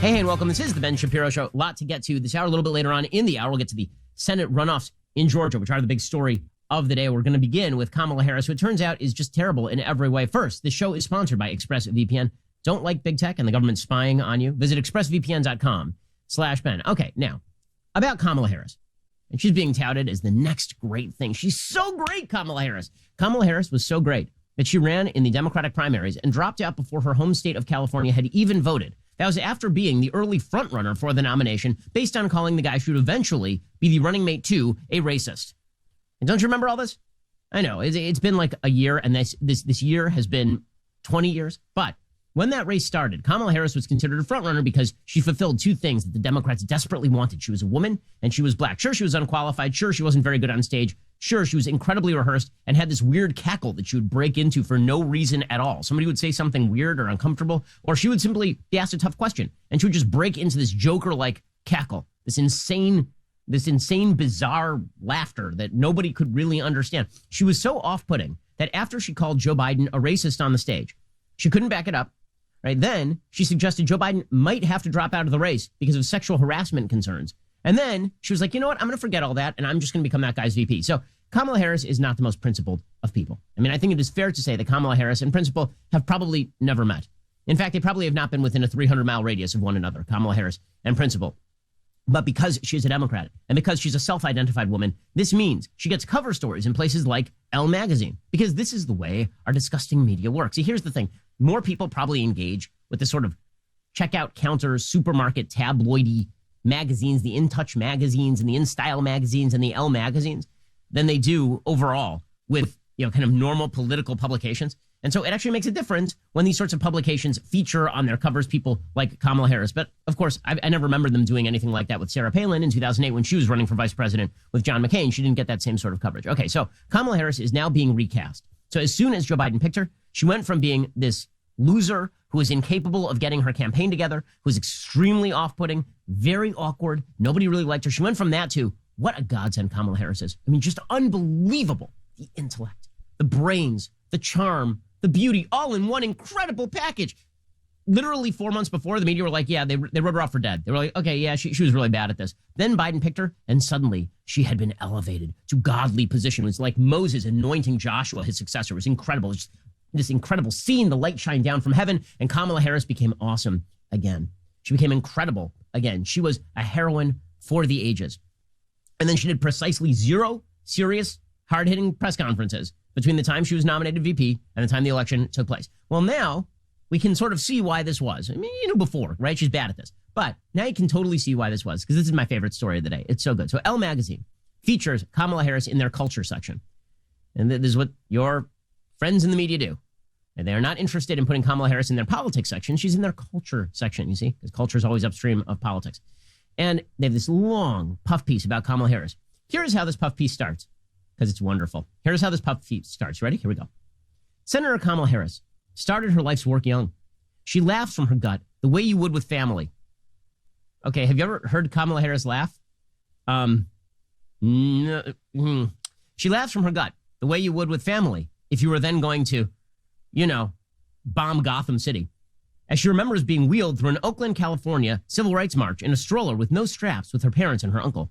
Hey, and welcome. This is the Ben Shapiro Show. A lot to get to this hour. A little bit later on in the hour, we'll get to the Senate runoffs in Georgia, which are the big story of the day. We're going to begin with Kamala Harris, who it turns out is just terrible in every way. First, this show is sponsored by ExpressVPN. Don't like big tech and the government spying on you? Visit expressvpn.com/Ben. Okay, now, about Kamala Harris. And she's being touted as the next great thing. She's so great, Kamala Harris. Kamala Harris was so great that she ran in the Democratic primaries and dropped out before her home state of California had even voted. That was after being the early frontrunner for the nomination based on calling the guy who would eventually be the running mate to a racist. And don't you remember all this? I know, it's been like a year, and this year has been 20 years. But when that race started, Kamala Harris was considered a frontrunner because she fulfilled two things that the Democrats desperately wanted. She was a woman, and she was black. Sure, she was unqualified. Sure, she wasn't very good on stage. Sure, she was incredibly rehearsed and had this weird cackle that she would break into for no reason at all. Somebody would say something weird or uncomfortable, or she would simply be asked a tough question, and she would just break into this Joker-like cackle, this insane, bizarre laughter that nobody could really understand. She was so off-putting that after she called Joe Biden a racist on the stage, she couldn't back it up. Right then, she suggested Joe Biden might have to drop out of the race because of sexual harassment concerns. And then she was like, you know what? I'm going to forget all that, and I'm just going to become that guy's VP. So Kamala Harris is not the most principled of people. I mean, I think it is fair to say that Kamala Harris and principle have probably never met. In fact, they probably have not been within a 300-mile radius of one another, Kamala Harris and principle. But because she's a Democrat and because she's a self-identified woman, this means she gets cover stories in places like Elle magazine, because this is the way our disgusting media works. See, here's the thing. More people probably engage with this sort of checkout counter, supermarket, tabloidy magazines, the In Touch magazines and the In Style magazines and the Elle magazines than they do overall with, kind of normal political publications. And so it actually makes a difference when these sorts of publications feature on their covers people like Kamala Harris. But of course, I never remember them doing anything like that with Sarah Palin in 2008 when she was running for vice president with John McCain. She didn't get that same sort of coverage. Okay, so Kamala Harris is now being recast. So as soon as Joe Biden picked her, she went from being this loser who was incapable of getting her campaign together, who was extremely off-putting, very awkward. Nobody really liked her. She went from that to what a godsend Kamala Harris is. I mean, just unbelievable. The intellect, the brains, the charm, the beauty, all in one incredible package. Literally 4 months before, the media were like, yeah, they wrote her off for dead. They were like, okay, yeah, she was really bad at this. Then Biden picked her, and suddenly she had been elevated to godly position. It was like Moses anointing Joshua, his successor. It was incredible. Just this incredible scene, the light shined down from heaven, and Kamala Harris became awesome again. She became incredible again. She was a heroine for the ages. And then she did precisely 0 serious, hard-hitting press conferences between the time she was nominated VP and the time the election took place. Well, now we can sort of see why this was. I mean, before, right? She's bad at this. But now you can totally see why this was, because this is my favorite story of the day. It's so good. So Elle magazine features Kamala Harris in their culture section. And this is what your friends in the media do. And they are not interested in putting Kamala Harris in their politics section. She's in their culture section, you see, because culture is always upstream of politics. And they have this long puff piece about Kamala Harris. Here's how this puff piece starts, because it's wonderful. Here's how this puff piece starts. Ready? Here we go. Senator Kamala Harris started her life's work young. She laughs from her gut the way you would with family. Okay, have you ever heard Kamala Harris laugh? No, She laughs from her gut the way you would with family if you were then going to, bomb Gotham City. As she remembers being wheeled through an Oakland, California civil rights march in a stroller with no straps with her parents and her uncle.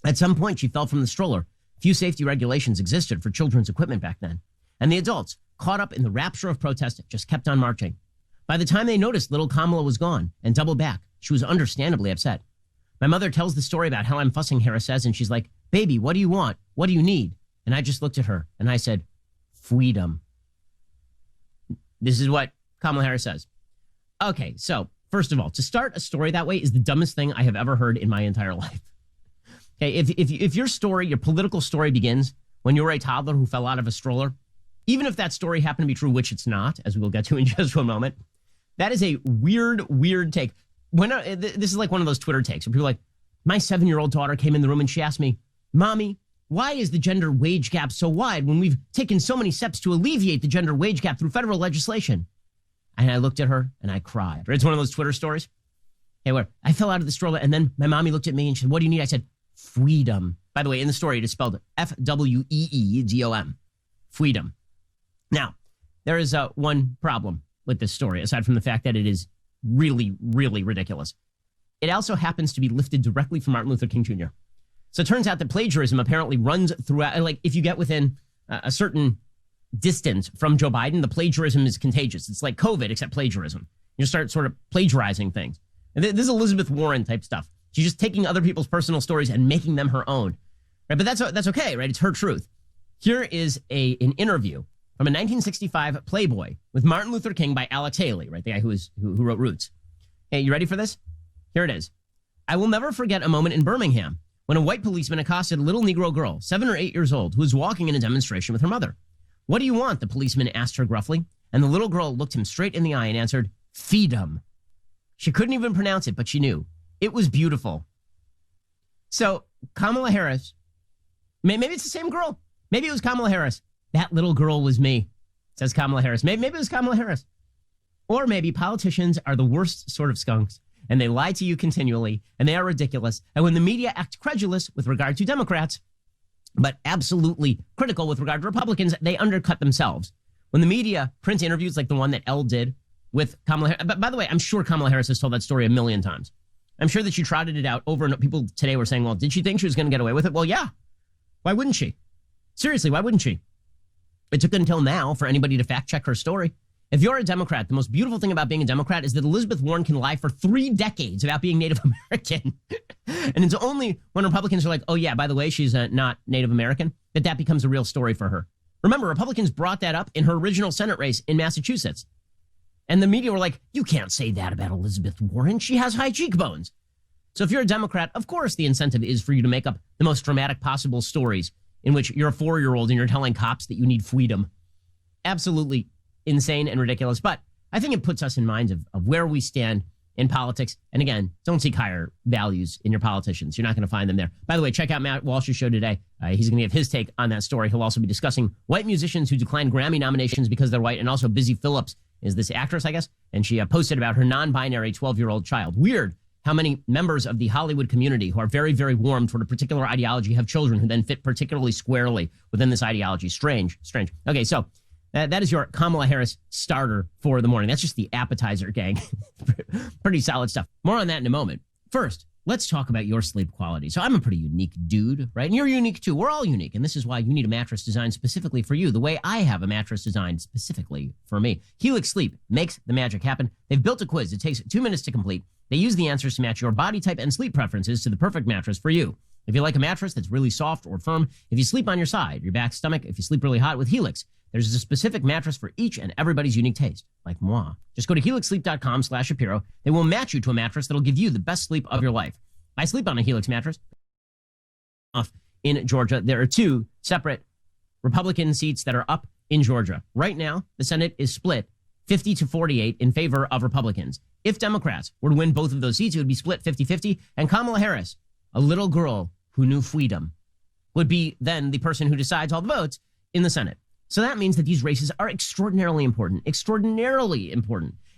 At some point, she fell from the stroller. Few safety regulations existed for children's equipment back then. And the adults, caught up in the rapture of protest, just kept on marching. By the time they noticed little Kamala was gone and doubled back, she was understandably upset. My mother tells the story about how I'm fussing, Harris says, and she's like, baby, what do you want? What do you need? And I just looked at her and I said, freedom. This is what Kamala Harris says. Okay, so first of all, to start a story that way is the dumbest thing I have ever heard in my entire life. Okay, if your story, your political story begins when you were a toddler who fell out of a stroller, even if that story happened to be true, which it's not, as we will get to in just a moment, that is a weird take. This is like one of those Twitter takes where people are like, my 7-year-old daughter came in the room and she asked me, Mommy, why is the gender wage gap so wide when we've taken so many steps to alleviate the gender wage gap through federal legislation? And I looked at her and I cried. It's one of those Twitter stories. Hey, where I fell out of the stroller and then my mommy looked at me and she said, what do you need? I said, freedom. By the way, in the story, it is spelled F-W-E-E-D-O-M. Freedom. Now, there is one problem with this story, aside from the fact that it is really, really ridiculous. It also happens to be lifted directly from Martin Luther King Jr. So it turns out that plagiarism apparently runs throughout. Like if you get within a certain distance from Joe Biden, the plagiarism is contagious. It's like COVID, except plagiarism. You start sort of plagiarizing things. And this is Elizabeth Warren type stuff. She's just taking other people's personal stories and making them her own. Right? But that's okay, right? It's her truth. Here is an interview from a 1965 Playboy with Martin Luther King by Alex Haley, right? The guy who wrote Roots. Hey, you ready for this? Here it is. I will never forget a moment in Birmingham when a white policeman accosted a little Negro girl, 7 or 8 years old, who was walking in a demonstration with her mother. What do you want? The policeman asked her gruffly. And the little girl looked him straight in the eye and answered, freedom. She couldn't even pronounce it, but she knew. It was beautiful. So Kamala Harris, maybe it's the same girl. Maybe it was Kamala Harris. That little girl was me, says Kamala Harris. Maybe it was Kamala Harris. Or maybe politicians are the worst sort of skunks, and they lie to you continually, and they are ridiculous. And when the media act credulous with regard to Democrats, but absolutely critical with regard to Republicans, they undercut themselves. When the media print interviews like the one that Elle did with Kamala Harris, but by the way, I'm sure Kamala Harris has told that story a million times. I'm sure that she trotted it out over and people today were saying, well, did she think she was going to get away with it? Well, yeah. Why wouldn't she? Seriously, why wouldn't she? It took until now for anybody to fact check her story. If you're a Democrat, the most beautiful thing about being a Democrat is that Elizabeth Warren can lie for 3 decades about being Native American. And it's only when Republicans are like, oh, yeah, by the way, she's not Native American, that becomes a real story for her. Remember, Republicans brought that up in her original Senate race in Massachusetts. And the media were like, you can't say that about Elizabeth Warren. She has high cheekbones. So if you're a Democrat, of course, the incentive is for you to make up the most dramatic possible stories in which you're a 4-year-old and you're telling cops that you need freedom. Absolutely insane and ridiculous. But I think it puts us in mind of where we stand in politics. And again, don't seek higher values in your politicians. You're not going to find them there. By the way, check out Matt Walsh's show today. He's going to give his take on that story. He'll also be discussing white musicians who declined Grammy nominations because they're white. And also Busy Phillips is this actress, I guess. And she posted about her non-binary 12-year-old child. Weird how many members of the Hollywood community who are very, very warm toward a particular ideology have children who then fit particularly squarely within this ideology. Strange. Okay, so that is your Kamala Harris starter for the morning. That's just the appetizer, gang. Pretty solid stuff. More on that in a moment. First, let's talk about your sleep quality. So I'm a pretty unique dude, right? And you're unique too. We're all unique. And this is why you need a mattress designed specifically for you, the way I have a mattress designed specifically for me. Helix Sleep makes the magic happen. They've built a quiz. It takes 2 minutes to complete. They use the answers to match your body type and sleep preferences to the perfect mattress for you. If you like a mattress that's really soft or firm, if you sleep on your side, your back, stomach, if you sleep really hot with Helix, there's a specific mattress for each and everybody's unique taste, like moi. Just go to helixsleep.com/Shapiro. They will match you to a mattress that'll give you the best sleep of your life. I sleep on a Helix mattress. In Georgia, there are 2 separate Republican seats that are up in Georgia. Right now, the Senate is split 50-48 in favor of Republicans. If Democrats were to win both of those seats, it would be split 50-50. And Kamala Harris, a little girl who knew freedom, would be then the person who decides all the votes in the Senate. So that means that these races are extraordinarily important.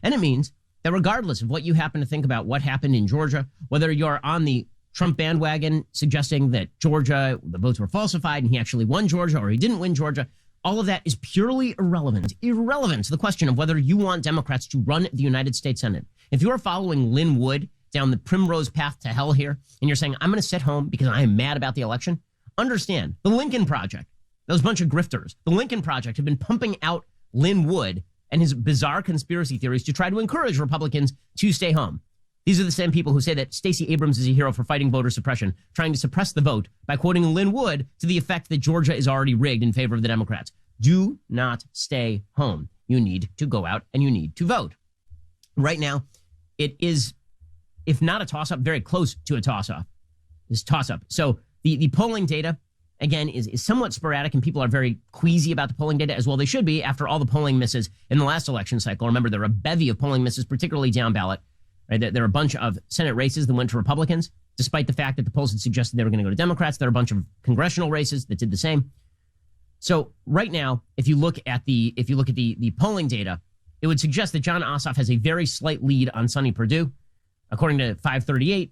And it means that regardless of what you happen to think about what happened in Georgia, whether you're on the Trump bandwagon suggesting that Georgia, the votes were falsified and he actually won Georgia or he didn't win Georgia, all of that is purely irrelevant to the question of whether you want Democrats to run the United States Senate. If you are following Lynn Wood down the primrose path to hell here, and you're saying, I'm going to sit home because I am mad about the election, understand the Lincoln Project, those bunch of grifters, the Lincoln Project have been pumping out Lynn Wood and his bizarre conspiracy theories to try to encourage Republicans to stay home. These are the same people who say that Stacey Abrams is a hero for fighting voter suppression, trying to suppress the vote by quoting Lynn Wood to the effect that Georgia is already rigged in favor of the Democrats. Do not stay home. You need to go out and you need to vote. Right now, it is, if not a toss-up, very close to a toss-up. So the polling data, again, is somewhat sporadic, and people are very queasy about the polling data, as well they should be, after all the polling misses in the last election cycle. Remember, there were a bevy of polling misses, particularly down ballot. Right? There are a bunch of Senate races that went to Republicans, despite the fact that the polls had suggested they were going to go to Democrats. There are a bunch of congressional races that did the same. So right now, if you look at the polling data, it would suggest that John Ossoff has a very slight lead on Sonny Perdue. According to 538,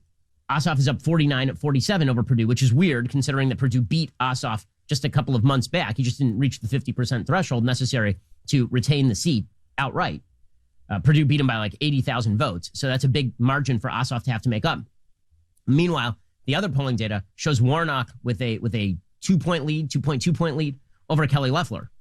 Ossoff is up 49-47 over Perdue, which is weird considering that Perdue beat Ossoff just a couple of months back. He just didn't reach the 50% threshold necessary to retain the seat outright. Purdue beat him by like 80,000 votes. So that's a big margin for Ossoff to have to make up. Meanwhile, the other polling data shows Warnock with a 2-point lead, 2.2-point lead over Kelly Loeffler.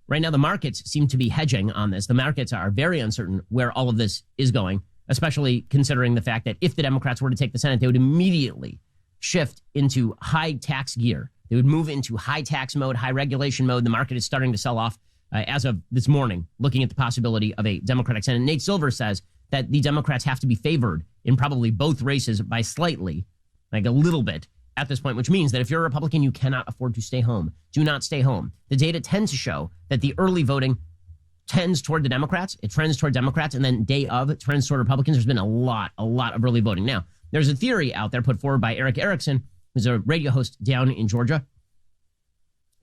Right now, the markets seem to be hedging on this. The markets are very uncertain where all of this is going, especially considering the fact that if the Democrats were to take the Senate, they would immediately shift into high tax gear. They would move into high tax mode, high regulation mode. The market is starting to sell off as of this morning, looking at the possibility of a Democratic Senate. Nate Silver says that the Democrats have to be favored in probably both races by slightly, like a little bit at this point, which means that if you're a Republican, you cannot afford to stay home. Do not stay home. The data tends to show that the early voting tends toward the Democrats. It trends toward Democrats, and then day of, it trends toward Republicans. There's been a lot of early voting. Now, there's a theory out there put forward by Eric Erickson, who's a radio host down in Georgia.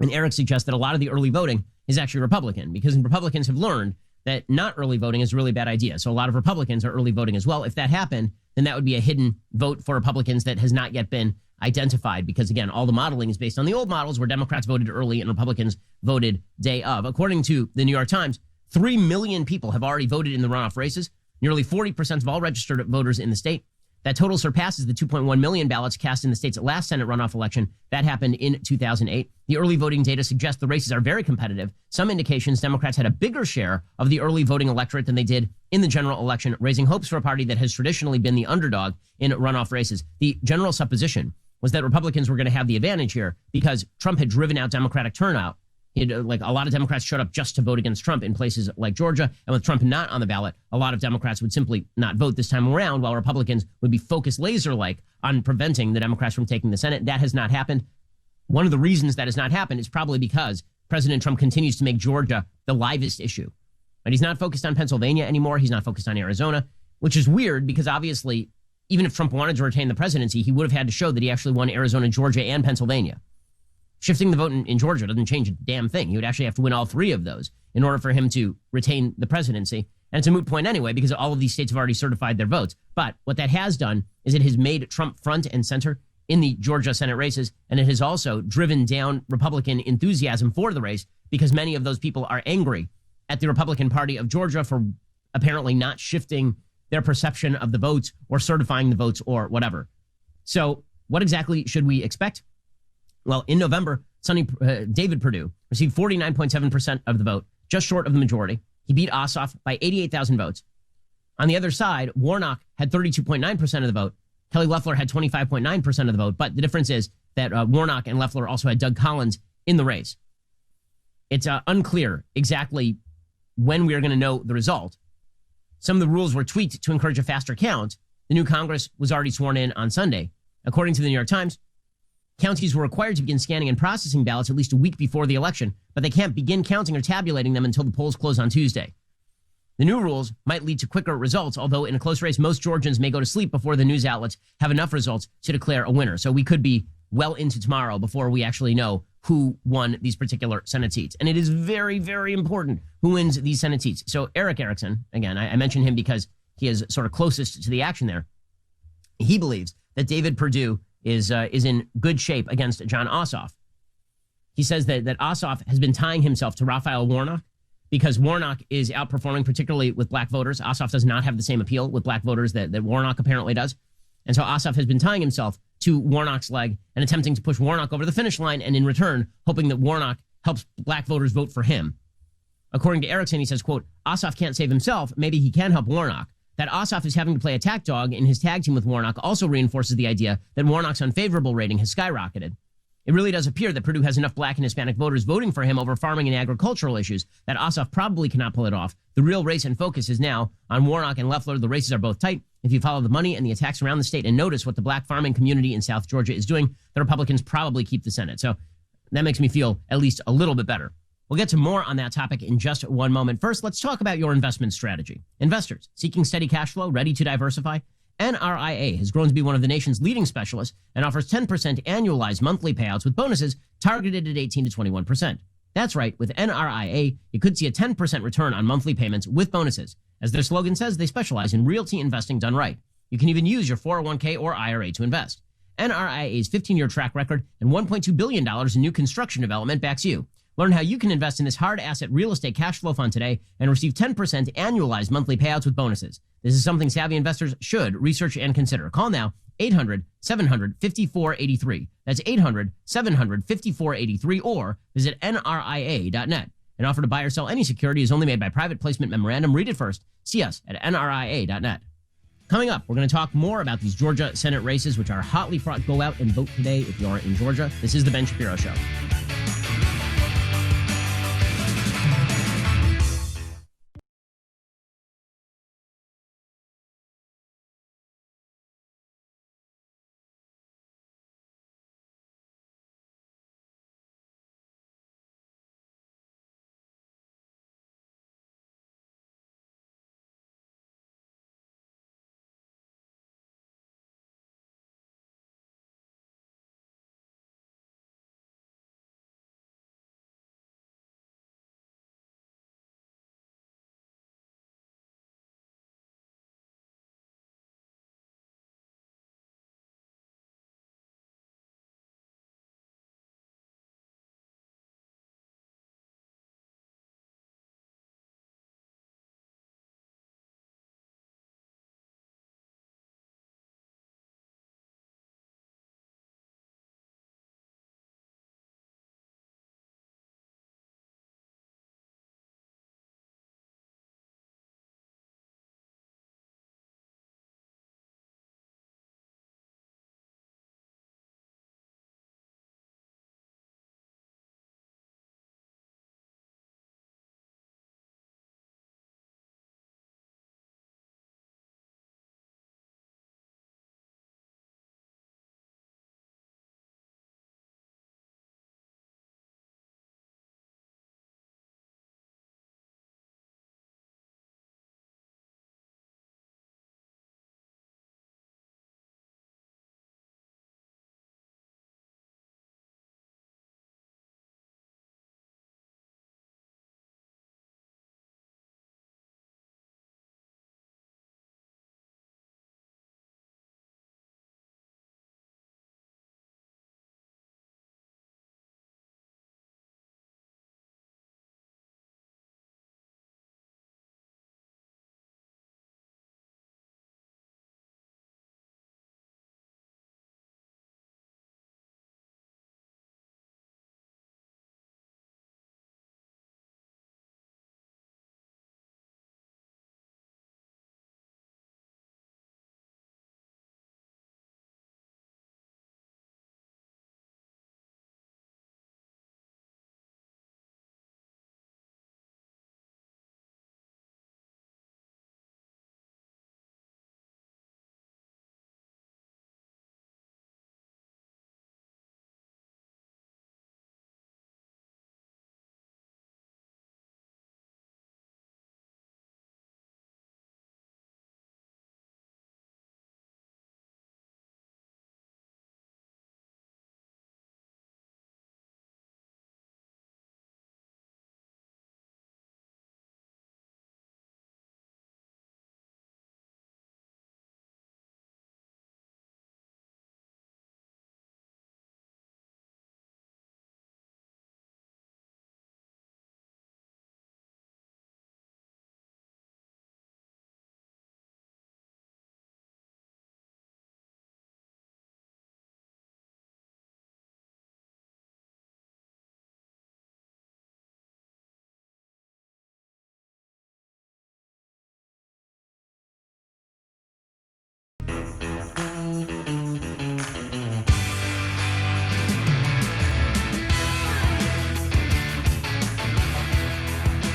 And Eric suggests that a lot of the early voting is actually Republican, because Republicans have learned that not early voting is a really bad idea. So a lot of Republicans are early voting as well. If that happened, then that would be a hidden vote for Republicans that has not yet been identified, because again, all the modeling is based on the old models where Democrats voted early and Republicans voted day of. According to the New York Times, 3 million people have already voted in the runoff races, nearly 40% of all registered voters in the state. That total surpasses the 2.1 million ballots cast in the state's last Senate runoff election. That happened in 2008. The early voting data suggests the races are very competitive. Some indications Democrats had a bigger share of the early voting electorate than they did in the general election, raising hopes for a party that has traditionally been the underdog in runoff races. The general supposition was that Republicans were going to have the advantage here because Trump had driven out Democratic turnout. Like a lot of Democrats showed up just to vote against Trump in places like Georgia. And with Trump not on the ballot, a lot of Democrats would simply not vote this time around, while Republicans would be focused laser-like on preventing the Democrats from taking the Senate. That has not happened. One of the reasons that has not happened is probably because President Trump continues to make Georgia the livest issue. But he's not focused on Pennsylvania anymore. He's not focused on Arizona, which is weird because obviously, even if Trump wanted to retain the presidency, he would have had to show that he actually won Arizona, Georgia, and Pennsylvania. Shifting the vote in Georgia doesn't change a damn thing. He would actually have to win all 3 of those in order for him to retain the presidency. And it's a moot point anyway, because all of these states have already certified their votes. But what that has done is it has made Trump front and center in the Georgia Senate races. And it has also driven down Republican enthusiasm for the race, because many of those people are angry at the Republican Party of Georgia for apparently not shifting their perception of the votes or certifying the votes or whatever. So what exactly should we expect? Well, in November, David Perdue received 49.7% of the vote, just short of the majority. He beat Ossoff by 88,000 votes. On the other side, Warnock had 32.9% of the vote. Kelly Loeffler had 25.9% of the vote. But the difference is that Warnock and Loeffler also had Doug Collins in the race. It's unclear exactly when we are going to know the result. Some of the rules were tweaked to encourage a faster count. The new Congress was already sworn in on Sunday. According to the New York Times, counties were required to begin scanning and processing ballots at least a week before the election, but they can't begin counting or tabulating them until the polls close on Tuesday. The new rules might lead to quicker results, although in a close race, most Georgians may go to sleep before the news outlets have enough results to declare a winner. So we could be well into tomorrow before we actually know who won these particular Senate seats. And it is very, very important who wins these Senate seats. So Eric Erickson, again, I mentioned him because he is sort of closest to the action there. He believes that David Perdue is in good shape against John Ossoff. He says that Ossoff has been tying himself to Raphael Warnock because Warnock is outperforming, particularly with black voters. Ossoff does not have the same appeal with black voters that Warnock apparently does. And so Ossoff has been tying himself to Warnock's leg and attempting to push Warnock over the finish line, and in return, hoping that Warnock helps black voters vote for him. According to Erickson, he says, quote, Ossoff can't save himself. Maybe he can help Warnock. That Ossoff is having to play attack dog in his tag team with Warnock also reinforces the idea that Warnock's unfavorable rating has skyrocketed. It really does appear that Perdue has enough black and Hispanic voters voting for him over farming and agricultural issues that Ossoff probably cannot pull it off. The real race and focus is now on Warnock and Loeffler. The races are both tight. If you follow the money and the attacks around the state and notice what the black farming community in South Georgia is doing, the Republicans probably keep the Senate. So that makes me feel at least a little bit better. We'll get to more on that topic in just one moment. First, let's talk about your investment strategy. Investors seeking steady cash flow, ready to diversify? NRIA has grown to be one of the nation's leading specialists and offers 10% annualized monthly payouts with bonuses targeted at 18 to 21%. That's right, with NRIA, you could see a 10% return on monthly payments with bonuses. As their slogan says, they specialize in realty investing done right. You can even use your 401k or IRA to invest. NRIA's 15-year track record and $1.2 billion in new construction development backs you. Learn how you can invest in this hard asset real estate cash flow fund today and receive 10% annualized monthly payouts with bonuses. This is something savvy investors should research and consider. Call now 800-700-5483. That's 800-700-5483 or visit nria.net. An offer to buy or sell any security is only made by private placement memorandum. Read it first. See us at nria.net. Coming up, we're going to talk more about these Georgia Senate races, which are hotly fraught. Go out and vote today if you are in Georgia. This is the Ben Shapiro Show.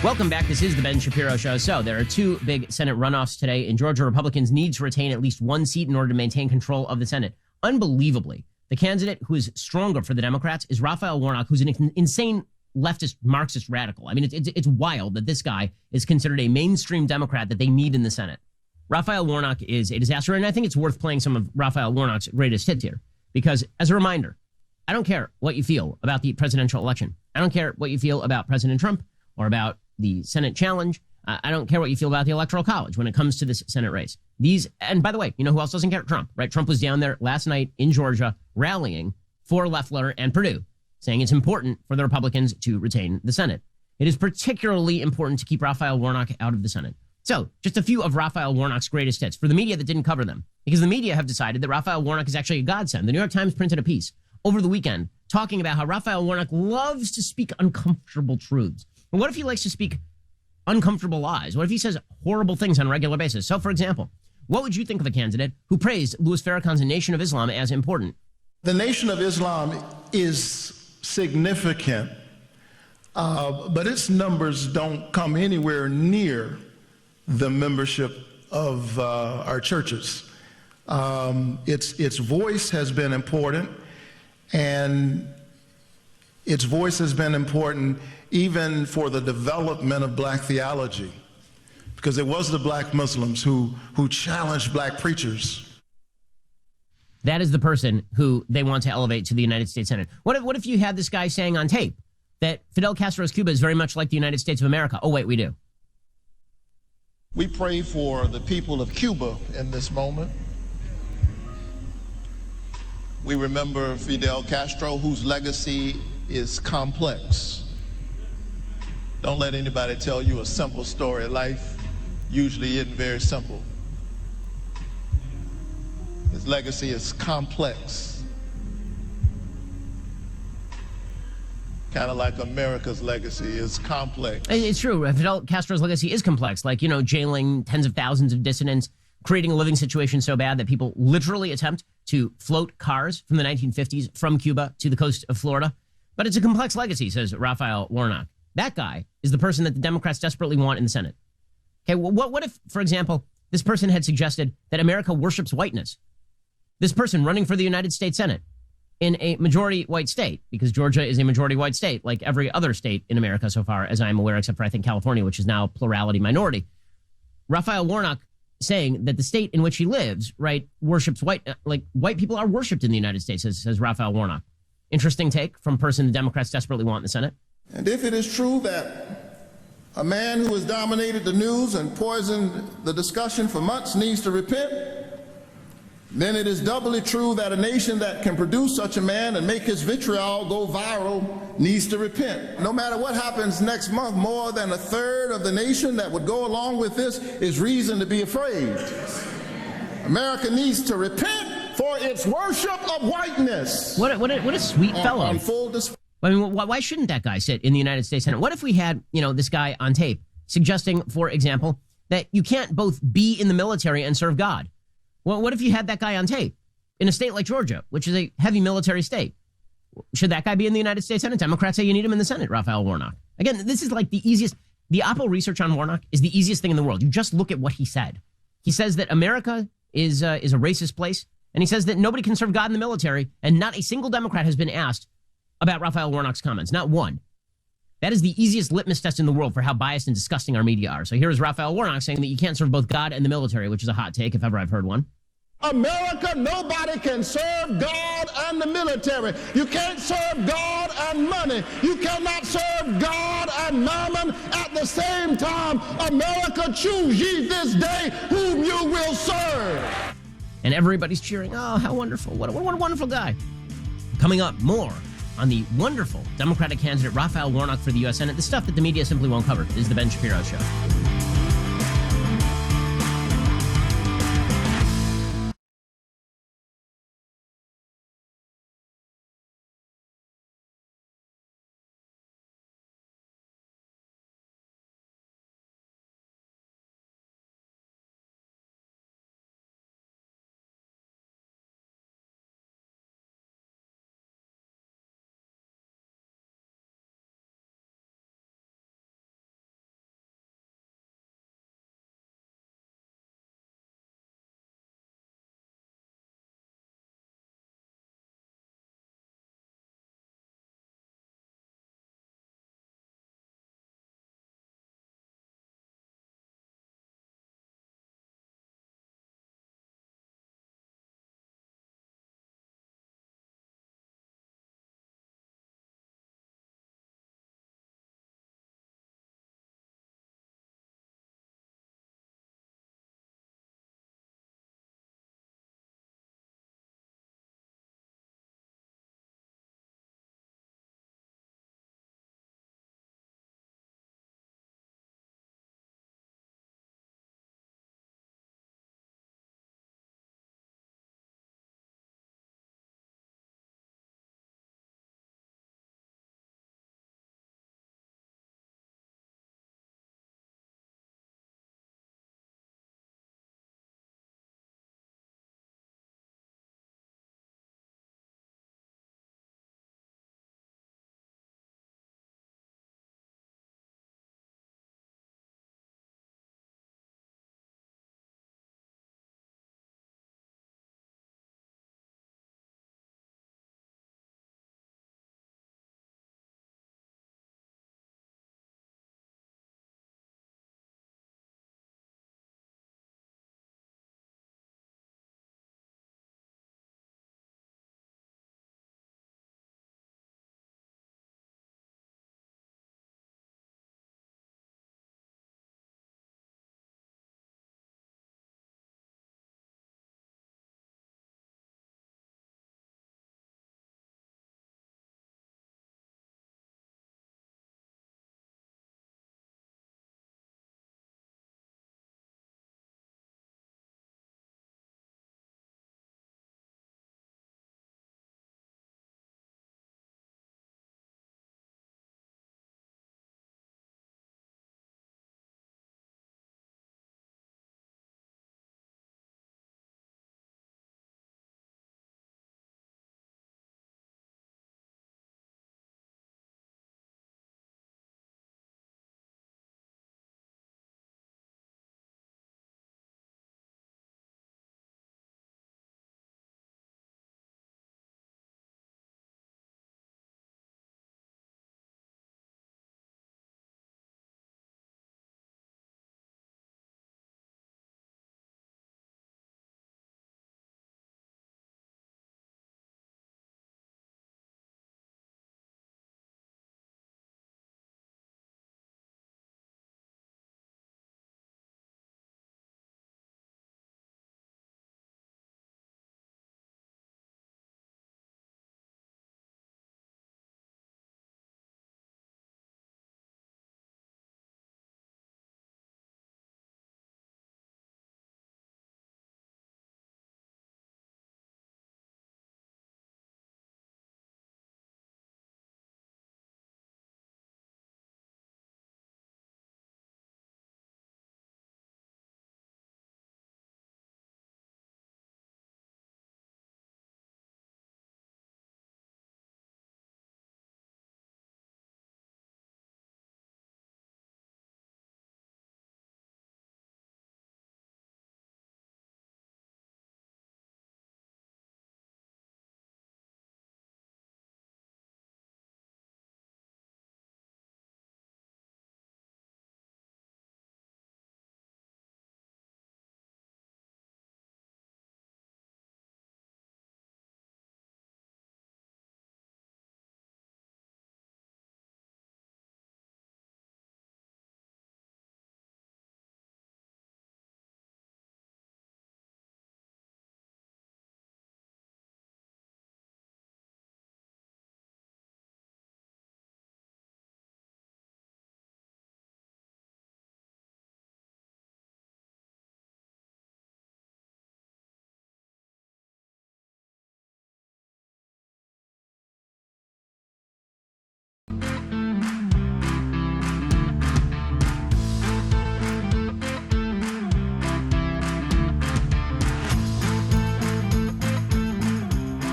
Welcome back. This is the Ben Shapiro Show. So there are two big Senate runoffs today. In Georgia, Republicans need to retain at least one seat in order to maintain control of the Senate. Unbelievably, the candidate who is stronger for the Democrats is Raphael Warnock, who's an insane leftist Marxist radical. I mean, it's wild that this guy is considered a mainstream Democrat that they need in the Senate. Raphael Warnock is a disaster, and I think it's worth playing some of Raphael Warnock's greatest hits here. Because, as a reminder, I don't care what you feel about the presidential election. I don't care what you feel about President Trump or about the Senate challenge. I don't care what you feel about the Electoral College when it comes to this Senate race. And by the way, you know who else doesn't care? Trump, right? Trump was down there last night in Georgia rallying for Loeffler and Perdue. saying it's important for the Republicans to retain the Senate. It is particularly important to keep Raphael Warnock out of the Senate. So, just a few of Raphael Warnock's greatest hits for the media that didn't cover them, because the media have decided that Raphael Warnock is actually a godsend. The New York Times printed a piece over the weekend talking about how Raphael Warnock loves to speak uncomfortable truths. And what if he likes to speak uncomfortable lies? What if he says horrible things on a regular basis? So, for example, what would you think of a candidate who praised Louis Farrakhan's Nation of Islam as important? The Nation of Islam is significant, but its numbers don't come anywhere near the membership of our churches. Its voice has been important, and its voice has been important even for the development of black theology, because it was the black Muslims who challenged black preachers. That is the person who they want to elevate to the United States Senate. What if you had this guy saying on tape that Fidel Castro's Cuba is very much like the United States of America? Oh, wait, we do. We pray for the people of Cuba in this moment. We remember Fidel Castro, whose legacy is complex. Don't let anybody tell you a simple story. Life usually isn't very simple. His legacy is complex. Kind of like America's legacy is complex. It's true. Fidel Castro's legacy is complex, like, jailing tens of thousands of dissidents, creating a living situation so bad that people literally attempt to float cars from the 1950s from Cuba to the coast of Florida. But it's a complex legacy, says Raphael Warnock. That guy is the person that the Democrats desperately want in the Senate. Okay, well, what if, for example, this person had suggested that America worships whiteness? This person running for the United States Senate in a majority white state, because Georgia is a majority white state, like every other state in America so far as I'm aware, except for I think California, which is now plurality minority. Raphael Warnock saying that the state in which he lives, right, worships white people are worshipped in the United States, says Raphael Warnock. Interesting take from a person the Democrats desperately want in the Senate. And if it is true that a man who has dominated the news and poisoned the discussion for months needs to repent, then it is doubly true that a nation that can produce such a man and make his vitriol go viral needs to repent. No matter what happens next month, more than a third of the nation that would go along with this is reason to be afraid. America needs to repent for its worship of whiteness. What a sweet fellow. On full display. I mean, why shouldn't that guy sit in the United States Senate? What if we had, this guy on tape suggesting, for example, that you can't both be in the military and serve God? Well, what if you had that guy on tape in a state like Georgia, which is a heavy military state? Should that guy be in the United States Senate? Democrats say you need him in the Senate, Raphael Warnock. Again, this is like the easiest. The Oppo research on Warnock is the easiest thing in the world. You just look at what he said. He says that America is a racist place, and he says that nobody can serve God in the military, and not a single Democrat has been asked about Raphael Warnock's comments. Not one. That is the easiest litmus test in the world for how biased and disgusting our media are. So here is Raphael Warnock saying that you can't serve both God and the military, which is a hot take if ever I've heard one. America, nobody can serve God and the military. You can't serve God and money. You cannot serve God and mammon at the same time. America, choose ye this day whom you will serve. And everybody's cheering. Oh, how wonderful. What a wonderful guy. Coming up, more on the wonderful Democratic candidate Raphael Warnock for the U.S. Senate, the stuff that the media simply won't cover. This is the Ben Shapiro Show.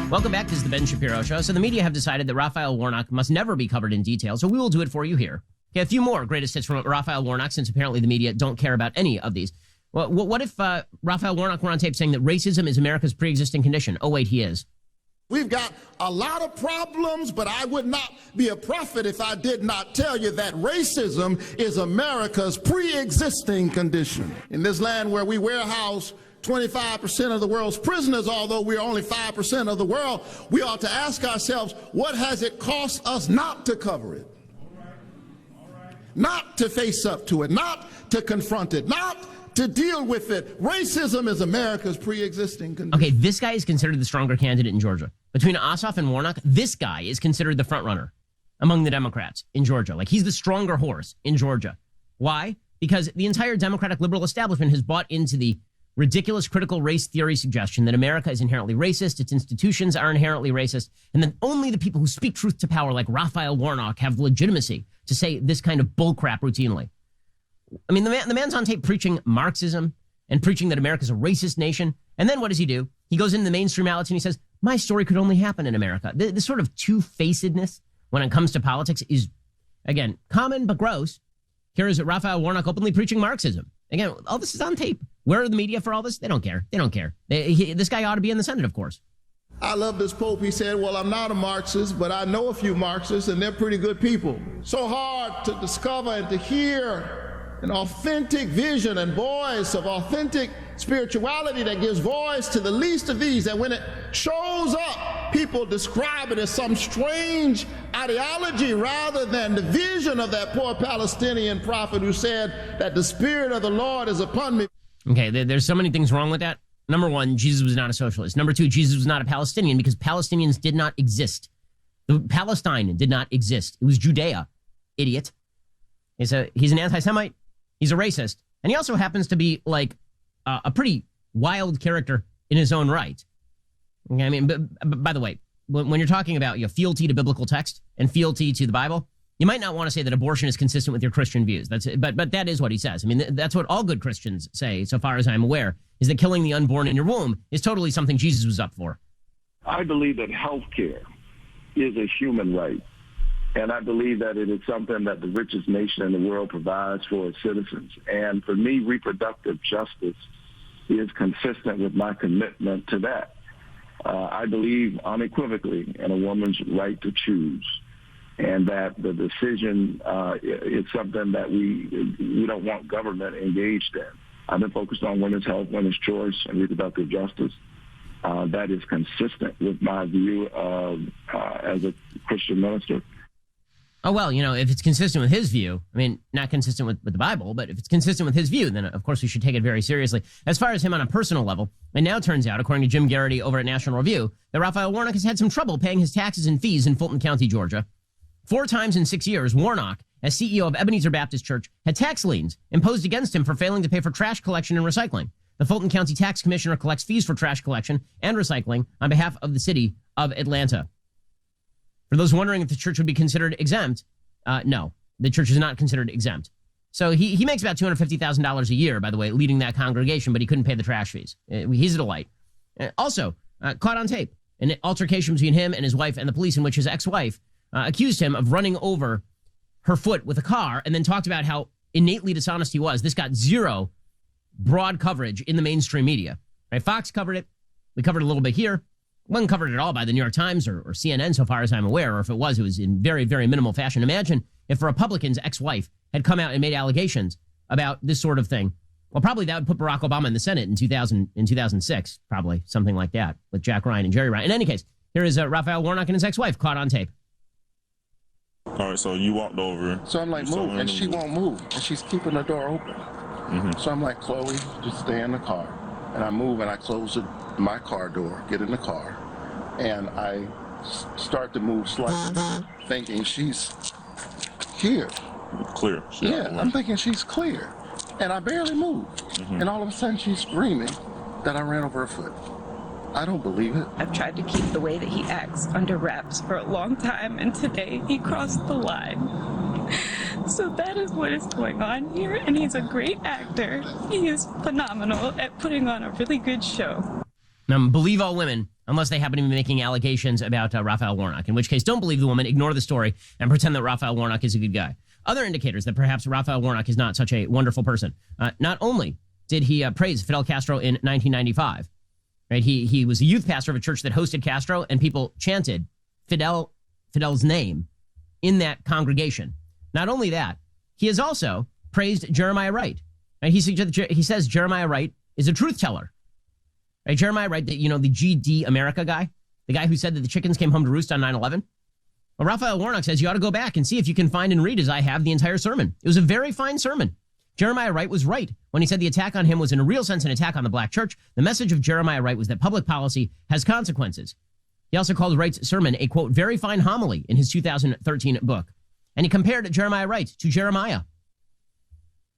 Welcome back. This is the Ben Shapiro Show. So the media have decided that Raphael Warnock must never be covered in detail, so we will do it for you here. Okay, a few more greatest hits from Raphael Warnock, since apparently the media don't care about any of these. Well, what if Raphael Warnock were on tape saying that racism is America's pre-existing condition? Oh, wait, he is. We've got a lot of problems, but I would not be a prophet if I did not tell you that racism is America's pre-existing condition. In this land where we warehouse 25% of the world's prisoners, although we're only 5% of the world, we ought to ask ourselves, what has it cost us not to cover it? Not to face up to it, not to confront it, not to deal with it. Racism is America's pre-existing condition. Okay, this guy is considered the stronger candidate in Georgia. Between Ossoff and Warnock, this guy is considered the front runner among the Democrats in Georgia. Like, he's the stronger horse in Georgia. Why? Because the entire Democratic liberal establishment has bought into the ridiculous critical race theory suggestion that America is inherently racist, its institutions are inherently racist, and that only the people who speak truth to power, like Raphael Warnock, have the legitimacy to say this kind of bullcrap routinely. I mean, the man's on tape preaching Marxism and preaching that America's a racist nation. And then what does he do? He goes into the mainstream outlets and he says, my story could only happen in America. This sort of two-facedness when it comes to politics is, again, common but gross. Here is Raphael Warnock openly preaching Marxism. Again, all this is on tape. Where are the media for all this? They don't care. They don't care. This guy ought to be in the Senate, of course. I love this Pope. He said, well, I'm not a Marxist, but I know a few Marxists, and they're pretty good people. So hard to discover and to hear an authentic vision and voice of authentic spirituality that gives voice to the least of these. And when it shows up, people describe it as some strange ideology rather than the vision of that poor Palestinian prophet who said that the Spirit of the Lord is upon me. Okay, there's so many things wrong with that. Number one, Jesus was not a socialist. Number two, Jesus was not a Palestinian because Palestinians did not exist. Palestine did not exist. It was Judea, idiot. He's an anti-Semite. He's a racist. And he also happens to be like a pretty wild character in his own right. Okay, I mean, but by the way, when you're talking about fealty to biblical text and fealty to the Bible, you might not want to say that abortion is consistent with your Christian views. But that is what he says. I mean, that's what all good Christians say, so far as I'm aware, is that killing the unborn in your womb is totally something Jesus was up for. I believe that health care is a human right. And I believe that it is something that the richest nation in the world provides for its citizens. And for me, reproductive justice is consistent with my commitment to that. I believe unequivocally in a woman's right to choose, and that the decision is something that we don't want government engaged in. I've been focused on women's health, women's choice, and reproductive justice. That is consistent with my view as a Christian minister. Oh, well, if it's consistent with his view, I mean, not consistent with the Bible, but if it's consistent with his view, then of course we should take it very seriously. As far as him on a personal level, it now turns out, according to Jim Garrity over at National Review, that Raphael Warnock has had some trouble paying his taxes and fees in Fulton County, Georgia. 4 times in 6 years, Warnock, as CEO of Ebenezer Baptist Church, had tax liens imposed against him for failing to pay for trash collection and recycling. The Fulton County Tax Commissioner collects fees for trash collection and recycling on behalf of the city of Atlanta. For those wondering if the church would be considered exempt, no, the church is not considered exempt. So he makes about $250,000 a year, by the way, leading that congregation, but he couldn't pay the trash fees. He's a delight. Also, caught on tape, an altercation between him and his wife and the police in which his ex-wife accused him of running over her foot with a car and then talked about how innately dishonest he was. This got zero broad coverage in the mainstream media. Right? Fox covered it. We covered it a little bit here. Wasn't covered at all by the New York Times or CNN, so far as I'm aware, or if it was in very, very minimal fashion. Imagine if a Republican's ex-wife had come out and made allegations about this sort of thing. Well, probably that would put Barack Obama in the Senate in 2006, probably, something like that, with Jack Ryan and Jerry Ryan. In any case, here is Raphael Warnock and his ex-wife caught on tape. All right, so you walked over. So I'm like, move, and she won't move, and she's keeping the door open. Mm-hmm. So I'm like, Chloe, just stay in the car. And I move, and I close my car door, get in the car, and I start to move slightly, thinking she's here. Clear. I'm thinking she's clear. And I barely moved. Mm-hmm. And all of a sudden, she's screaming that I ran over her foot. I don't believe it. I've tried to keep the way that he acts under wraps for a long time, and today he crossed the line. So that is what is going on here, and he's a great actor. He is phenomenal at putting on a really good show. Now, believe all women unless they happen to be making allegations about Raphael Warnock, in which case don't believe the woman, ignore the story, and pretend that Raphael Warnock is a good guy. Other indicators that perhaps Raphael Warnock is not such a wonderful person. Not only did he praise Fidel Castro in 1995, right? He was a youth pastor of a church that hosted Castro, and people chanted Fidel's name in that congregation. Not only that, he has also praised Jeremiah Wright. Right? He says Jeremiah Wright is a truth teller. Right? Jeremiah Wright, the GD America guy, the guy who said that the chickens came home to roost on 9/11. Well, Raphael Warnock says you ought to go back and see if you can find and read, as I have, the entire sermon. It was a very fine sermon. Jeremiah Wright was right when he said the attack on him was in a real sense an attack on the black church. The message of Jeremiah Wright was that public policy has consequences. He also called Wright's sermon a, quote, very fine homily in his 2013 book. And he compared Jeremiah Wright to Jeremiah.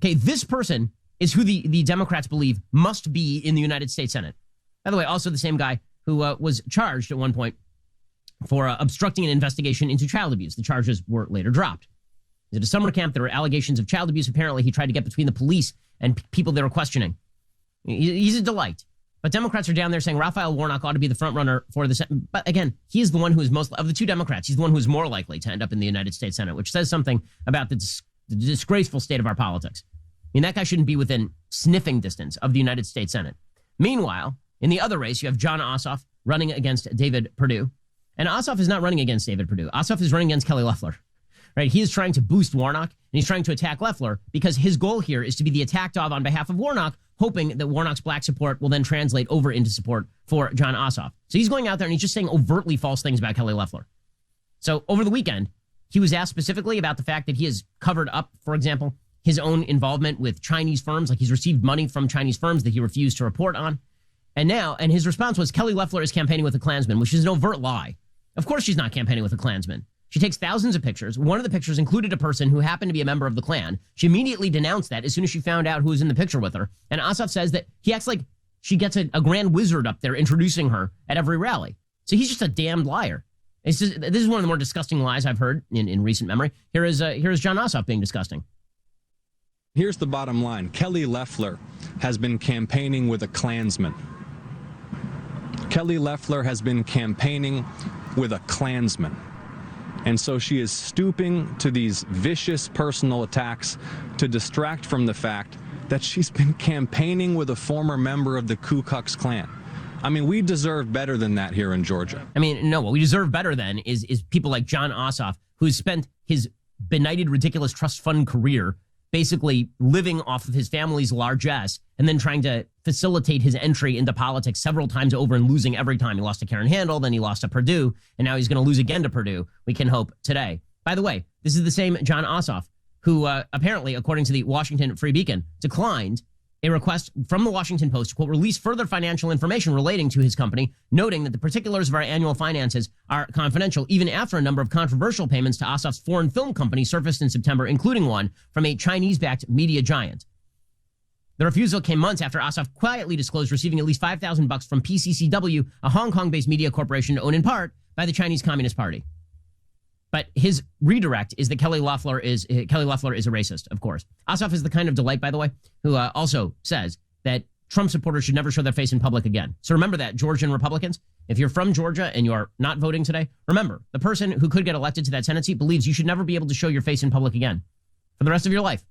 Okay, this person is who the Democrats believe must be in the United States Senate. By the way, also the same guy who was charged at one point for obstructing an investigation into child abuse. The charges were later dropped. He's at a summer camp. There were allegations of child abuse. Apparently, he tried to get between the police and people they were questioning. He's a delight. But Democrats are down there saying Raphael Warnock ought to be the front runner for the Senate. But again, he is the one who is most, of the two Democrats, he's the one who is more likely to end up in the United States Senate, which says something about the disgraceful state of our politics. I mean, that guy shouldn't be within sniffing distance of the United States Senate. Meanwhile, in the other race, you have Jon Ossoff running against David Perdue. And Ossoff is not running against David Perdue. Ossoff is running against Kelly Loeffler. Right? He is trying to boost Warnock, and he's trying to attack Loeffler because his goal here is to be the attack dog on behalf of Warnock, hoping that Warnock's black support will then translate over into support for Jon Ossoff. So he's going out there and he's just saying overtly false things about Kelly Loeffler. So over the weekend, he was asked specifically about the fact that he has covered up, for example, his own involvement with Chinese firms, like he's received money from Chinese firms that he refused to report on. And his response was Kelly Loeffler is campaigning with a Klansman, which is an overt lie. Of course she's not campaigning with a Klansman. She takes thousands of pictures. One of the pictures included a person who happened to be a member of the Klan. She immediately denounced that as soon as she found out who was in the picture with her. And Ossoff says that he acts like she gets a grand wizard up there introducing her at every rally. So he's just a damned liar. This is one of the more disgusting lies I've heard in recent memory. Here is Jon Ossoff being disgusting. Here's the bottom line. Kelly Loeffler has been campaigning with a Klansman. Kelly Loeffler has been campaigning with a Klansman. And so she is stooping to these vicious personal attacks to distract from the fact that she's been campaigning with a former member of the Ku Klux Klan. I mean, we deserve better than that here in Georgia. I mean, no, what we deserve better than is people like Jon Ossoff, who's spent his benighted, ridiculous trust fund career basically living off of his family's largesse and then trying to facilitate his entry into politics several times over and losing every time. He lost to Karen Handel, then he lost to Perdue, and now he's going to lose again to Perdue, we can hope, today. By the way, this is the same Jon Ossoff who apparently, according to the Washington Free Beacon, declined a request from the Washington Post to, quote, release further financial information relating to his company, noting that the particulars of our annual finances are confidential, even after a number of controversial payments to Ossoff's foreign film company surfaced in September, including one from a Chinese-backed media giant. The refusal came months after Ossoff quietly disclosed receiving at least $5,000 from PCCW, a Hong Kong-based media corporation owned in part by the Chinese Communist Party. But his redirect is that Kelly Loeffler is a racist, of course. Ossoff is the kind of delight, by the way, who also says that Trump supporters should never show their face in public again. So remember that, Georgian Republicans. If you're from Georgia and you're not voting today, remember, the person who could get elected to that Senate seat believes you should never be able to show your face in public again for the rest of your life.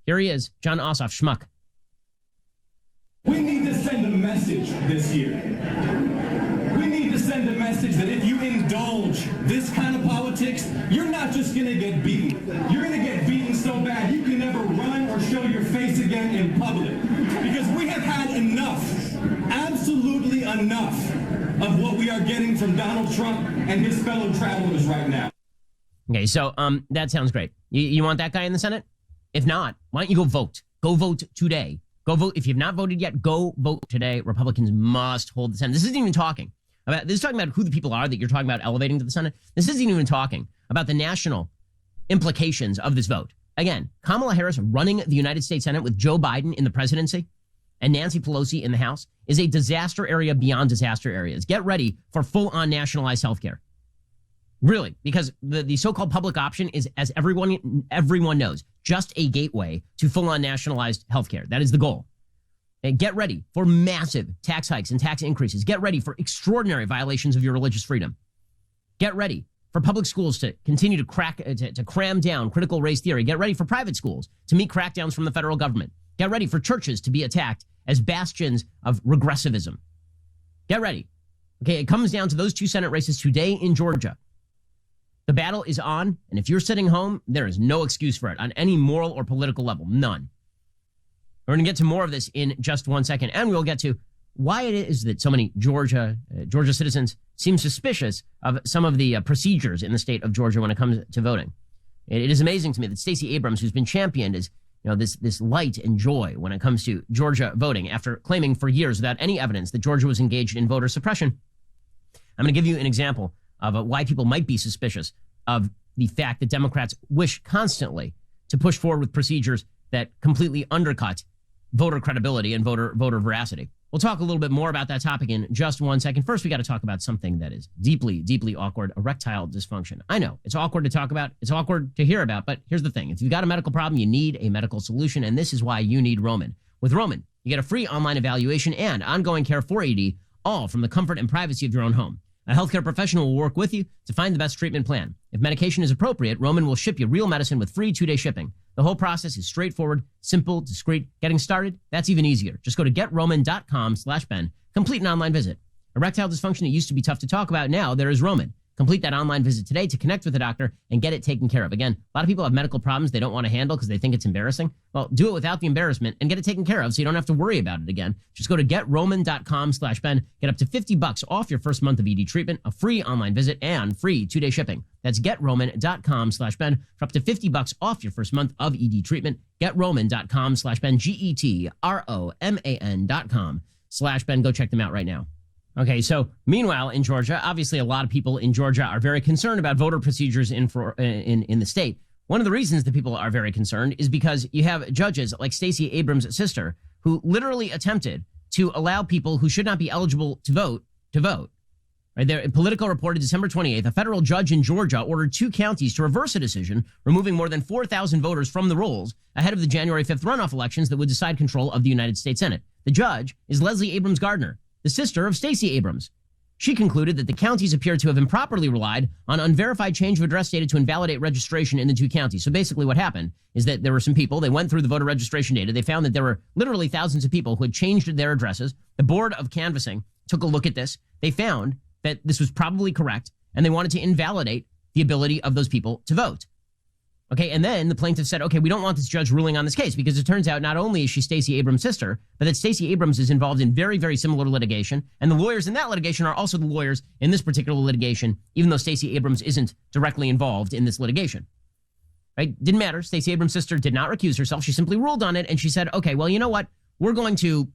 Here he is, Jon Ossoff, schmuck. We need to send a message this year. We need to send a message that if you indulge this kind of politics, you're not just going to get beaten. You're going to get beaten so bad you can never run or show your face again in public. Because we have had enough, absolutely enough, of what we are getting from Donald Trump and his fellow travelers right now. Okay, so that sounds great. You want that guy in the Senate? If not, why don't you go vote? Go vote today. Go vote. If you've not voted yet, go vote today. Republicans must hold the Senate. This isn't even talking about, this is talking about who the people are that you're talking about elevating to the Senate. This isn't even talking about the national implications of this vote. Again, Kamala Harris running the United States Senate with Joe Biden in the presidency and Nancy Pelosi in the House is a disaster area beyond disaster areas. Get ready for full-on nationalized healthcare. Really, because the so-called public option is, as everyone knows, just a gateway to full-on nationalized healthcare. That is the goal. And get ready for massive tax hikes and tax increases. Get ready for extraordinary violations of your religious freedom. Get ready for public schools to continue to cram down critical race theory. Get ready for private schools to meet crackdowns from the federal government. Get ready for churches to be attacked as bastions of regressivism. Get ready. Okay, it comes down to those 2 Senate races today in Georgia. The battle is on, and if you're sitting home, there is no excuse for it on any moral or political level. None. We're going to get to more of this in just 1 second, and we'll get to why it is that so many Georgia citizens seem suspicious of some of the procedures in the state of Georgia when it comes to voting. It is amazing to me that Stacey Abrams, who's been championed as this light and joy when it comes to Georgia voting, after claiming for years without any evidence that Georgia was engaged in voter suppression. I'm going to give you an example of why people might be suspicious of the fact that Democrats wish constantly to push forward with procedures that completely undercut voter credibility and voter veracity. We'll talk a little bit more about that topic in just 1 second. First, we got to talk about something that is deeply, deeply awkward, erectile dysfunction. I know, it's awkward to talk about, it's awkward to hear about, but here's the thing. If you've got a medical problem, you need a medical solution, and this is why you need Roman. With Roman, you get a free online evaluation and ongoing care for ED, all from the comfort and privacy of your own home. A healthcare professional will work with you to find the best treatment plan. If medication is appropriate, Roman will ship you real medicine with free 2-day shipping. The whole process is straightforward, simple, discreet. Getting started, that's even easier. Just go to GetRoman.com/Ben. Complete an online visit. Erectile dysfunction, it used to be tough to talk about. Now there is Roman. Complete that online visit today to connect with a doctor and get it taken care of. Again, a lot of people have medical problems they don't want to handle because they think it's embarrassing. Well, do it without the embarrassment and get it taken care of so you don't have to worry about it again. Just go to GetRoman.com/Ben. Get up to $50 off your first month of ED treatment, a free online visit, and free 2-day shipping. That's GetRoman.com/Ben for up to $50 off your first month of ED treatment. GetRoman.com/Ben, GetRoman.com/Ben. Go check them out right now. Okay, so meanwhile, in Georgia, obviously a lot of people in Georgia are very concerned about voter procedures in the state. One of the reasons that people are very concerned is because you have judges like Stacey Abrams' sister who literally attempted to allow people who should not be eligible to vote to vote. Right there, Politico reported December 28th, a federal judge in Georgia ordered 2 counties to reverse a decision, removing more than 4,000 voters from the rolls ahead of the January 5th runoff elections that would decide control of the United States Senate. The judge is Leslie Abrams Gardner, the sister of Stacey Abrams. She concluded that the counties appear to have improperly relied on unverified change of address data to invalidate registration in the 2 counties. So basically what happened is that there were some people, they went through the voter registration data, they found that there were literally thousands of people who had changed their addresses. The Board of Canvassing took a look at this. They found that this was probably correct, and they wanted to invalidate the ability of those people to vote. Okay, and then the plaintiff said, okay, we don't want this judge ruling on this case because it turns out not only is she Stacey Abrams' sister, but that Stacey Abrams is involved in very, very similar litigation, and the lawyers in that litigation are also the lawyers in this particular litigation, even though Stacey Abrams isn't directly involved in this litigation. Right? Didn't matter. Stacey Abrams' sister did not recuse herself. She simply ruled on it, and she said, okay, well, you know what? We're just going to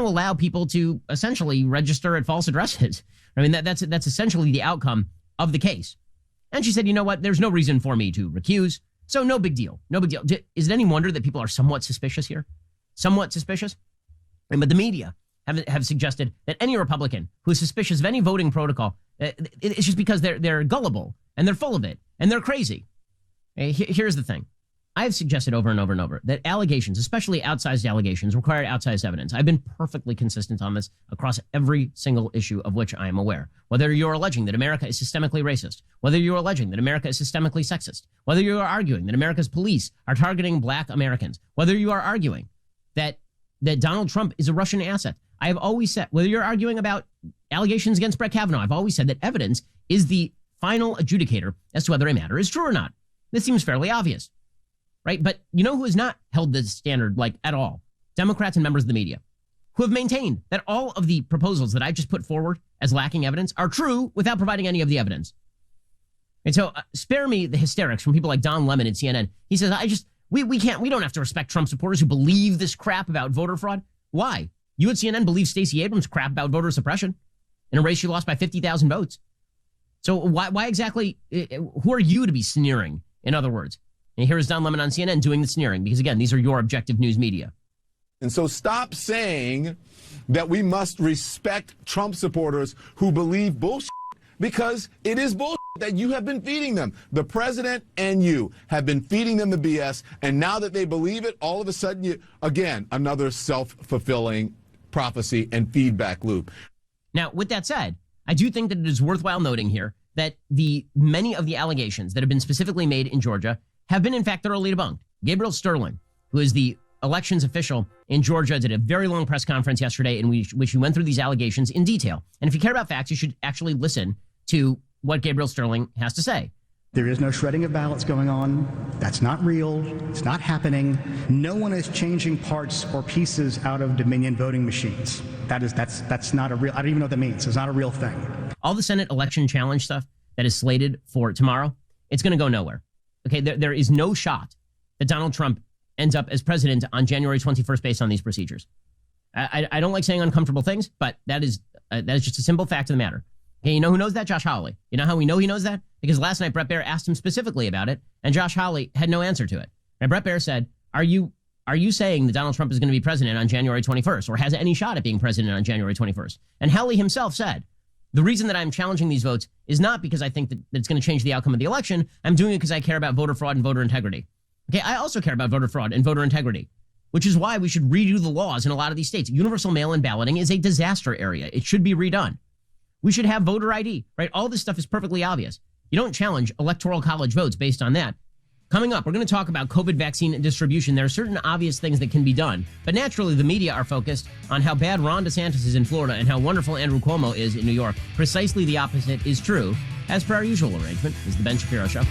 allow people to essentially register at false addresses. I mean, that's essentially the outcome of the case. And she said, you know what? There's no reason for me to recuse. So no big deal. No big deal. Is it any wonder that people are somewhat suspicious here? Somewhat suspicious? But the media have suggested that any Republican who is suspicious of any voting protocol, it's just because they're gullible and they're full of it and they're crazy. Here's the thing. I've suggested over and over and over that allegations, especially outsized allegations, require outsized evidence. I've been perfectly consistent on this across every single issue of which I am aware. Whether you're alleging that America is systemically racist, whether you're alleging that America is systemically sexist, whether you are arguing that America's police are targeting black Americans, whether you are arguing that Donald Trump is a Russian asset, I have always said, whether you're arguing about allegations against Brett Kavanaugh, I've always said that evidence is the final adjudicator as to whether a matter is true or not. This seems fairly obvious. Right? But you know who has not held this standard at all? Democrats and members of the media who have maintained that all of the proposals that I just put forward as lacking evidence are true without providing any of the evidence. And so spare me the hysterics from people like Don Lemon at CNN. He says, we don't have to respect Trump supporters who believe this crap about voter fraud. Why? You at CNN believe Stacey Abrams crap about voter suppression in a race she lost by 50,000 votes. So why exactly, who are you to be sneering, in other words? And here's Don Lemon on CNN doing the sneering because, again, these are your objective news media. And so stop saying that we must respect Trump supporters who believe bullshit because it is bullshit. that you have been feeding them. The president and you have been feeding them the BS, and now that they believe it, all of a sudden, again, another self-fulfilling prophecy and feedback loop. Now, with that said, I do think that it is worthwhile noting here that many of the allegations that have been specifically made in Georgia have been, in fact, thoroughly debunked. Gabriel Sterling, who is the elections official in Georgia, did a very long press conference yesterday in which he went through these allegations in detail. And if you care about facts, you should actually listen to what Gabriel Sterling has to say. There is no shredding of ballots going on. That's not real. It's not happening. No one is changing parts or pieces out of Dominion voting machines. That's not a real, I don't even know what that means. It's not a real thing. All the Senate election challenge stuff that is slated for tomorrow, it's going to go nowhere. Okay, there is no shot that Donald Trump ends up as president on January 21st based on these procedures. I don't like saying uncomfortable things, but that is just a simple fact of the matter. Okay, you know who knows that? Josh Hawley. You know how we know he knows that? Because last night Brett Baier asked him specifically about it, and Josh Hawley had no answer to it. And Brett Baier said, are you saying that Donald Trump is going to be president on January 21st, or has any shot at being president on January 21st? And Hawley himself said, the reason that I'm challenging these votes is not because I think that it's going to change the outcome of the election. I'm doing it because I care about voter fraud and voter integrity. Okay, I also care about voter fraud and voter integrity, which is why we should redo the laws in a lot of these states. Universal mail-in balloting is a disaster area. It should be redone. We should have voter ID, right? All this stuff is perfectly obvious. You don't challenge electoral college votes based on that. Coming up, we're going to talk about COVID vaccine distribution. There are certain obvious things that can be done, but naturally the media are focused on how bad Ron DeSantis is in Florida and how wonderful Andrew Cuomo is in New York. Precisely the opposite is true, as per our usual arrangement. This is the Ben Shapiro Show.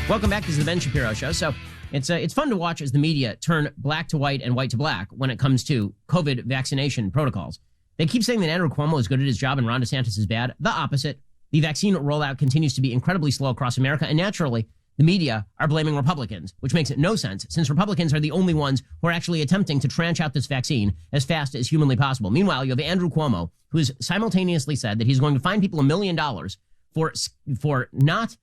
Welcome back. This is the Ben Shapiro Show. So it's fun to watch as the media turn black to white and white to black when it comes to COVID vaccination protocols. They keep saying that Andrew Cuomo is good at his job and Ron DeSantis is bad. The opposite. The vaccine rollout continues to be incredibly slow across America, and naturally, the media are blaming Republicans, which makes no sense since Republicans are the only ones who are actually attempting to tranche out this vaccine as fast as humanly possible. Meanwhile, you have Andrew Cuomo, who has simultaneously said that he's going to fine people $1 million for not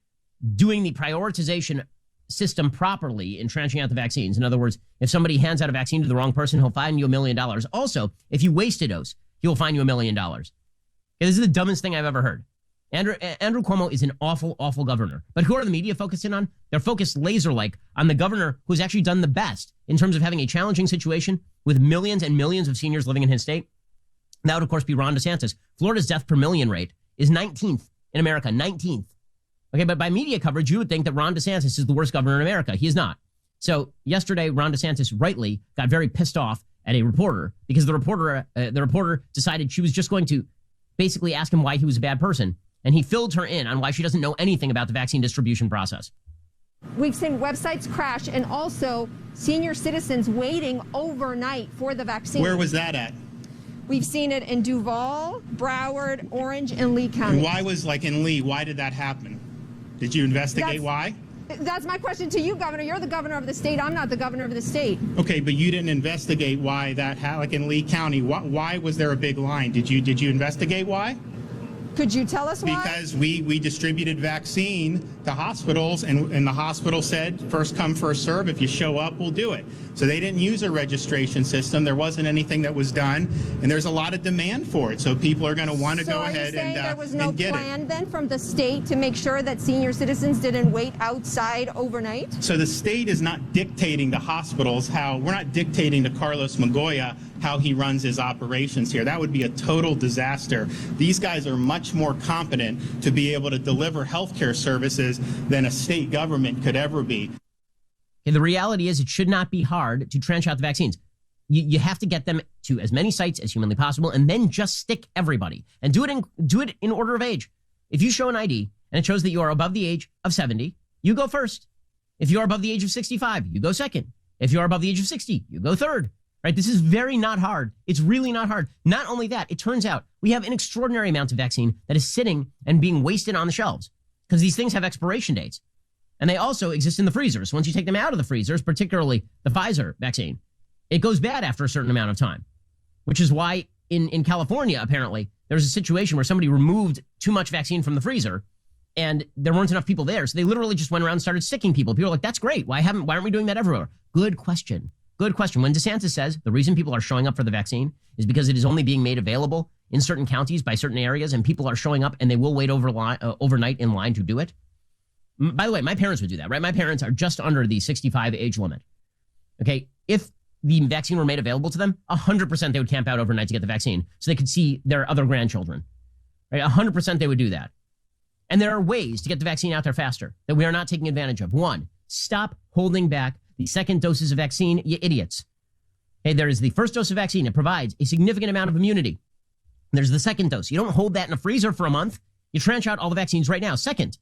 doing the prioritization system properly in tranching out the vaccines. In other words, if somebody hands out a vaccine to the wrong person, he'll fine you $1 million. Also, if you waste a dose, he'll fine you $1 million. Okay, this is the dumbest thing I've ever heard. Andrew Cuomo is an awful, awful governor. But who are the media focusing on? They're focused laser-like on the governor who's actually done the best in terms of having a challenging situation with millions and millions of seniors living in his state. That would, of course, be Ron DeSantis. Florida's death per million rate is 19th in America, 19th. Okay, but by media coverage, you would think that Ron DeSantis is the worst governor in America. He is not. So yesterday, Ron DeSantis rightly got very pissed off at a reporter because the reporter decided she was just going to basically ask him why he was a bad person. And he filled her in on why she doesn't know anything about the vaccine distribution process. We've seen websites crash and also senior citizens waiting overnight for the vaccine. Where was that at? We've seen it in Duval, Broward, Orange, and Lee County. And why was, like in Lee, why did that happen? Did you investigate why? That's my question to you, Governor. You're the governor of the state. I'm not the governor of the state. Okay, but you didn't investigate why that, like in Lee County, why was there a big line? Did you investigate why? Could you tell us why? Because we distributed vaccine to hospitals, and the hospital said, first come, first serve. If you show up, we'll do it. So they didn't use a registration system. There wasn't anything that was done, and there's a lot of demand for it. So people are going to want to go ahead and get it. So are you saying there was no plan then from the state to make sure that senior citizens didn't wait outside overnight? So the state is not dictating to hospitals we're not dictating to Carlos Magoya how he runs his operations here. That would be a total disaster. These guys are much more competent to be able to deliver healthcare services than a state government could ever be. Okay, the reality is it should not be hard to tranche out the vaccines. You have to get them to as many sites as humanly possible and then just stick everybody and do it in order of age. If you show an ID and it shows that you are above the age of 70, you go first. If you are above the age of 65, you go second. If you are above the age of 60, you go third. Right? This is very not hard. It's really not hard. Not only that, it turns out we have an extraordinary amount of vaccine that is sitting and being wasted on the shelves because these things have expiration dates. And they also exist in the freezers. Once you take them out of the freezers, particularly the Pfizer vaccine, it goes bad after a certain amount of time, which is why in California, apparently, there's a situation where somebody removed too much vaccine from the freezer and there weren't enough people there. So they literally just went around and started sticking people. People are like, that's great. Why aren't we doing that everywhere? Good question. Good question. When DeSantis says the reason people are showing up for the vaccine is because it is only being made available in certain counties by certain areas and people are showing up and they will wait overnight in line to do it. By the way, my parents would do that, right? My parents are just under the 65 age limit. Okay. If the vaccine were made available to them, 100% they would camp out overnight to get the vaccine so they could see their other grandchildren. Right? 100% they would do that. And there are ways to get the vaccine out there faster that we are not taking advantage of. One, stop holding back the second doses of vaccine, you idiots. Okay, there is the first dose of vaccine. It provides a significant amount of immunity. There's the second dose. You don't hold that in a freezer for a month. You tranche out all the vaccines right now. Second,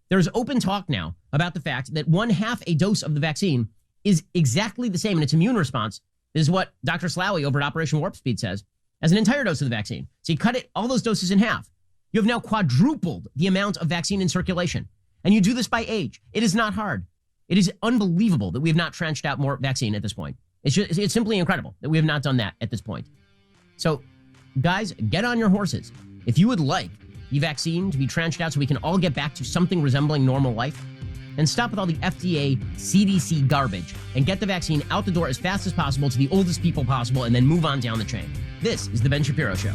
there's open talk now about the fact that 1/2 a dose of the vaccine is exactly the same in its immune response. This is what Dr. Slaoui over at Operation Warp Speed says, as an entire dose of the vaccine. So you cut all those doses in half. You have now quadrupled the amount of vaccine in circulation. And you do this by age. It is not hard. It is unbelievable that we have not trenched out more vaccine at this point. It's simply incredible that we have not done that at this point. So, guys, get on your horses. If you would like the vaccine to be trenched out so we can all get back to something resembling normal life, and stop with all the FDA, CDC garbage, and get the vaccine out the door as fast as possible to the oldest people possible, and then move on down the chain. This is The Ben Shapiro Show.